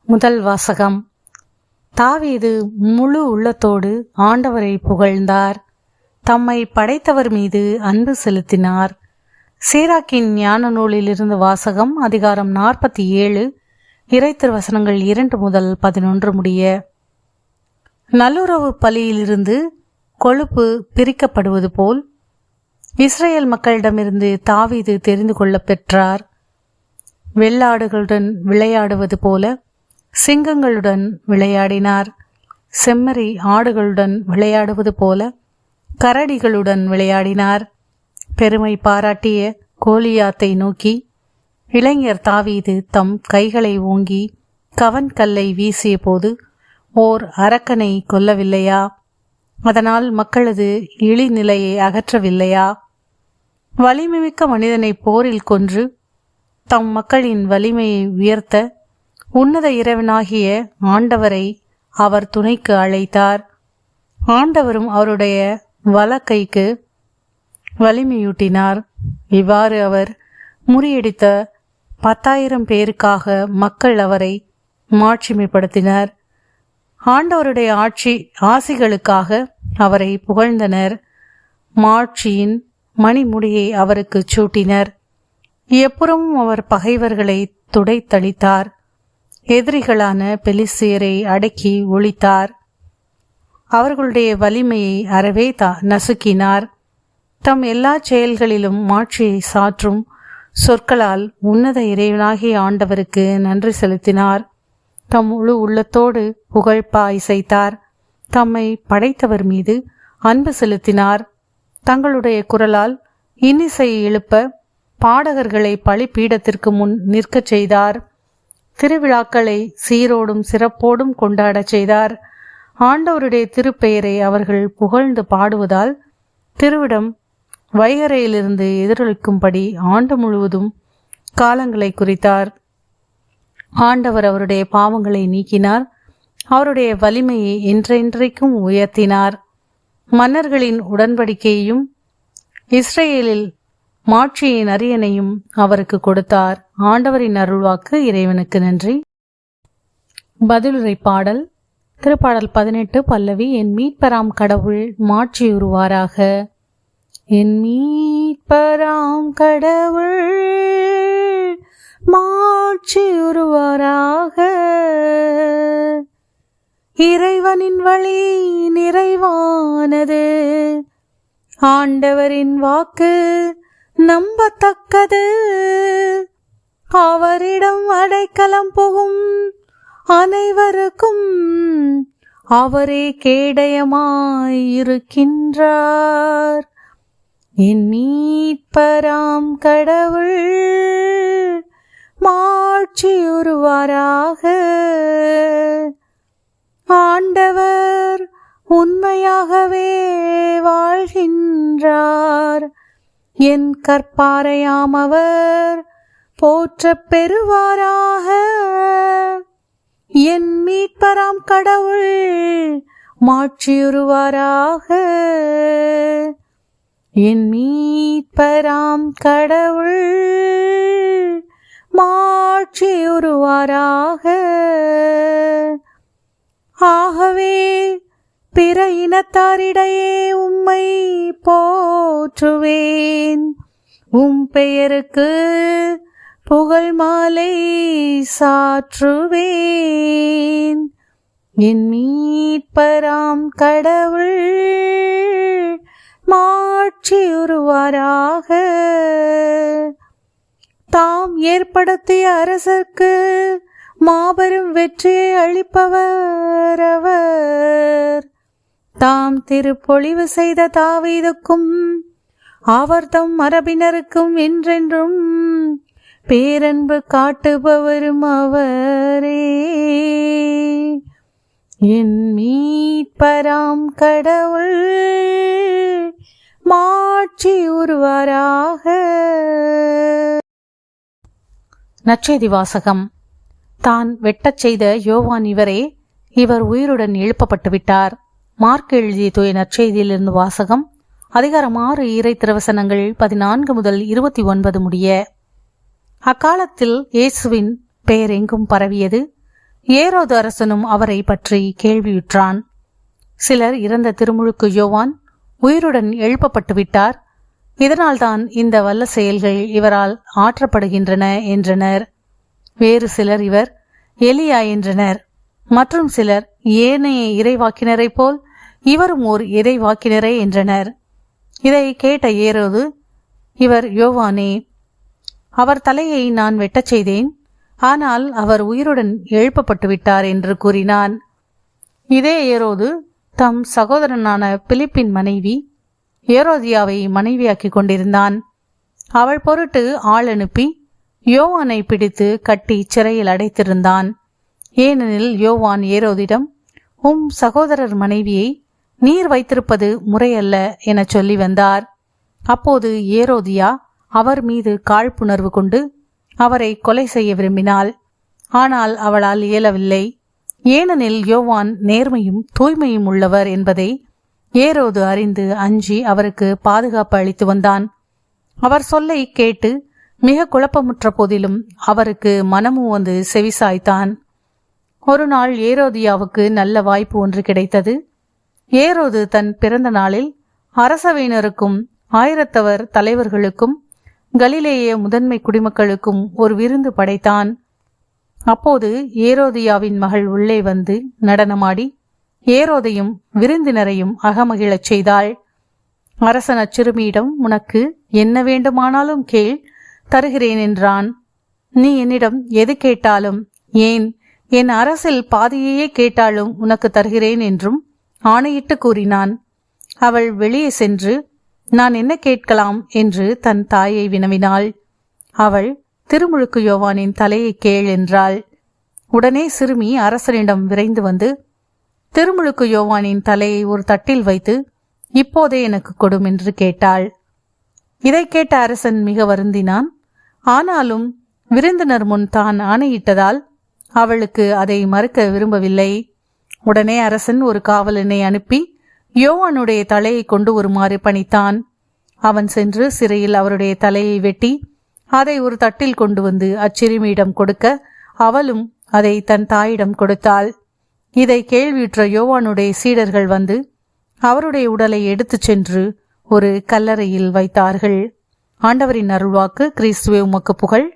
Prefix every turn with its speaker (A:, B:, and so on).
A: முதல் வாசகம். தாவீது முழு உள்ளத்தோடு ஆண்டவரை புகழ்ந்தார். தம்மை படைத்தவர் மீது அன்பு செலுத்தினார். சீராக்கின் ஞான நூலிலிருந்து வாசகம். அதிகாரம் 47, இறைத்திருவசனங்கள் 2 முதல் 11 முடிய. நல்லுறவு பலியிலிருந்து கொழுப்பு பிரிக்கப்படுவது போல் இஸ்ரேல் மக்களிடமிருந்து தாவீது தெரிந்து கொள்ள பெற்றார். வெள்ளாடுகளுடன் விளையாடுவது போல சிங்கங்களுடன் விளையாடினார். செம்மறி ஆடுகளுடன் விளையாடுவது போல கரடிகளுடன் விளையாடினார். பெருமை பாராட்டிய கோலியாத்தை நோக்கி இளைஞர் தாவீது தம் கைகளை ஓங்கி கவன் கல்லை வீசிய போது ஓர் அரக்கனை கொல்லவில்லையா? அதனால் மக்களது இழிநிலையை அகற்றவில்லையா? வலிமைமிக்க மனிதனை போரில் கொன்று தம் மக்களின் வலிமையை உயர்த்த உன்னத இறைவனாகிய ஆண்டவரை அவர் துணைக்கு அழைத்தார். ஆண்டவரும் அவருடைய வலக்கைக்கு வலிமையூட்டினார். இவ்வாறு அவர் முறியடித்த 10,000 பேருக்காக மக்கள் அவரை மாட்சிமைப்படுத்தினர். ஆண்டவருடைய ஆசிகளுக்காக அவரை புகழ்ந்தனர். மாட்சியின் மணிமுடியை அவருக்கு சூட்டினர். எப்புறமும் அவர் பகைவர்களை துடைத்தளித்தார். எதிரிகளான பெலிஸ்தியரை அடக்கி ஒழித்தார். அவர்களுடைய வலிமையை அறவே நசுக்கினார். தம் எல்லா செயல்களிலும் மாட்சியை சாற்றும் சொற்களால் உன்னத இறைவனாகிய ஆண்டவருக்கு நன்றி செலுத்தினார். தம் முழு உள்ளத்தோடு புகழ்பா இசைத்தார். தம்மை படைத்தவர் மீது அன்பு செலுத்தினார். தங்களுடைய குரலால் இன்னிசை எழுப்ப பாடகர்களை பலிபீடத்திற்கு முன் நிற்கச் செய்தார். திருவிழாக்களை சீரோடும் சிறப்போடும் கொண்டாடச் செய்தார். ஆண்டவருடைய திருப்பெயரை அவர்கள் புகழ்ந்து பாடுவதால் திருவிடம் வைகரையிலிருந்து எதிரொலிக்கும்படி ஆண்டு முழுவதும் காலங்களை குறித்தார். ஆண்டவர் அவருடைய பாவங்களை நீக்கினார். அவருடைய வலிமையை என்றென்றைக்கும் உயர்த்தினார். மன்னர்களின் உடன்படிக்கையையும் இஸ்ரேலில் மாட்சியின் அரியணையும் அவருக்கு கொடுத்தார். ஆண்டவரின் அருள்வாக்கு. இறைவனுக்கு நன்றி. பதிலுரை பாடல். திருப்பாடல் 18 பல்லவி. என் மீட்பராம் கடவுள் மாட்சியுறுவாராக. என் மீட்பராம் கடவுள் மாட்சியுறுவாராக. இறைவனின் வழி நிறைவானது. ஆண்டவரின் வாக்கு நம்பத்தக்கது. அவரிடம் அடைக்கலம் புகும் அனைவருக்கும் அவரே கேடயமாயிருக்கின்றார். என் மீட்பராம் கடவுள் மாட்சியுறுவாராக. ஆண்டவர் உண்மையாகவே வாழ்கின்றார். என் கற்பாரையாம் அவர் போற்றப் பெறுவாராக. என் மீட்பராம் கடவுள் மாட்சியுறுவாராக. என் மீட்பராம் கடவுள் மாட்சியுறுவாராக. ஆகவே பிற இனத்தாரிடையே உம்மை போற்றுவேன். உம் பெயருக்கு புகழ் மாலை சாற்றுவேன். என் மீட்பராம் கடவுள் மாட்சியுறுவாராக. தாம் ஏற்படுத்திய அரசர்க்கு மாபெரும் வெற்றியை அளிப்பவர் அவர். தாம் திருப்பொழிவு செய்த தாவீதுக்கும் அவர் தம் மரபினருக்கும் என்றென்றும் பேரன்பு காட்டுபவரும் அவரே. என் மீட்பராம் கடவுள் மாட்சியுறுவாராக. நற்செய்தி வாசகம். தான் வெட்டச் செய்த யோவான் இவரே. இவர் உயிருடன் எழுப்பப்பட்டு விட்டார். மார்க் எழுதிய தூய நற்செய்தியிலிருந்து வாசகம். அதிகாரம் 6, இறை திருவசனங்கள் 14 முதல் 29 முடிய. அக்காலத்தில் இயேசுவின் பெயர் எங்கும் பரவியது. ஏரோது அரசனும் அவரை பற்றி கேள்வியுற்றான். சிலர் இறந்த திருமுழுக்கு யோவான் உயிருடன் எழுப்பப்பட்டு விட்டார், இதனால்தான் இந்த வல்ல செயல்கள் இவரால் ஆற்றப்படுகின்றன என்றனர். வேறு சிலர் இவர் எலியா என்றனர். மற்றும் சிலர் ஏனைய இறைவாக்கினரை போல் இவரும் ஓர் இறைவாக்கினரே என்றனர். இதை கேட்ட ஏரோது, இவர் யோவானே, அவர் தலையை நான் வெட்டச் செய்தேன், ஆனால் அவர் உயிருடன் எழுப்பப்பட்டு விட்டார் என்று கூறினான். இதே ஏரோது தம் சகோதரனான பிலிப்பின் மனைவி ஏரோதியாவை மனைவியாக்கி கொண்டிருந்தான். அவள் பொருட்டு ஆள் அனுப்பி யோவானை பிடித்து கட்டி சிறையில் அடைத்திருந்தான். ஏனெனில் யோவான் ஏரோதிடம், உம் சகோதரர் மனைவியை நீர் வைத்திருப்பது முறையல்ல என சொல்லி வந்தார். அப்போது ஏரோதியா அவர் மீது காழ்ப்புணர்வு கொண்டு அவரை கொலை செய்ய விரும்பினாள். ஆனால் அவளால் இயலவில்லை. ஏனெனில் யோவான் நேர்மையும் தூய்மையும் உள்ளவர் என்பதை ஏரோது அறிந்து அஞ்சி அவருக்கு பாதுகாப்பு அளித்து வந்தான். அவர் சொல்லை கேட்டு மிக குழப்பமுற்ற போதிலும் அவருக்கு மனமும் வந்து செவிசாய்த்தான். ஒரு நாள் ஏரோதியாவுக்கு நல்ல வாய்ப்பு ஒன்று கிடைத்தது. ஏரோது தன் பிறந்த நாளில் அரசவையினருக்கும் ஆயிரத்தவர் தலைவர்களுக்கும் கலிலேய முதன்மை குடிமக்களுக்கும் ஒரு விருந்து படைத்தான். அப்போது ஏரோதியாவின் மகள் உள்ளே வந்து நடனமாடி ஏரோதையும் விருந்தினரையும் அகமகிழச் செய்தாள். அரசன் அச்சிறுமியிடம், உனக்கு என்ன வேண்டுமானாலும் கேள், தருகிறேன் என்றான். நீ என்னிடம் எது கேட்டாலும், ஏன் என் அரசில் பாதியையே கேட்டாலும் உனக்கு தருகிறேன் என்றும் ஆணையிட்டு கூறினான். அவள் வெளியே சென்று, நான் என்ன கேட்கலாம் என்று தன் தாயை வினவினாள். அவள், திருமுழுக்கு யோவானின் தலையை கேள் என்றாள். உடனே சிறுமி அரசனிடம் விரைந்து வந்து திருமுழுக்கு யோவானின் தலையை ஒரு தட்டில் வைத்து, இப்போதே எனக்கு கொடும் என்று கேட்டாள். இதை கேட்ட அரசன் மிக வருந்தினான். ஆனாலும் விருந்தினர் முன் தான் ஆணையிட்டதால் அவளுக்கு அதை மறுக்க விரும்பவில்லை. உடனே அரசன் ஒரு காவலனை அனுப்பி யோவானுடைய தலையை கொண்டு வருமாறு பணித்தான். அவன் சென்று சிறையில் அவருடைய தலையை வெட்டி அதை ஒரு தட்டில் கொண்டு வந்து அச்சிறுமியிடம் கொடுக்க அவளும் அதை தன் தாயிடம் கொடுத்தாள். இதை கேள்வியுற்ற யோவானுடைய சீடர்கள் வந்து அவருடைய உடலை எடுத்துச் சென்று ஒரு கல்லறையில் வைத்தார்கள். ஆண்டவரின் அருள்வாக்கு. கிறிஸ்துவே உமக்கு புகழ்.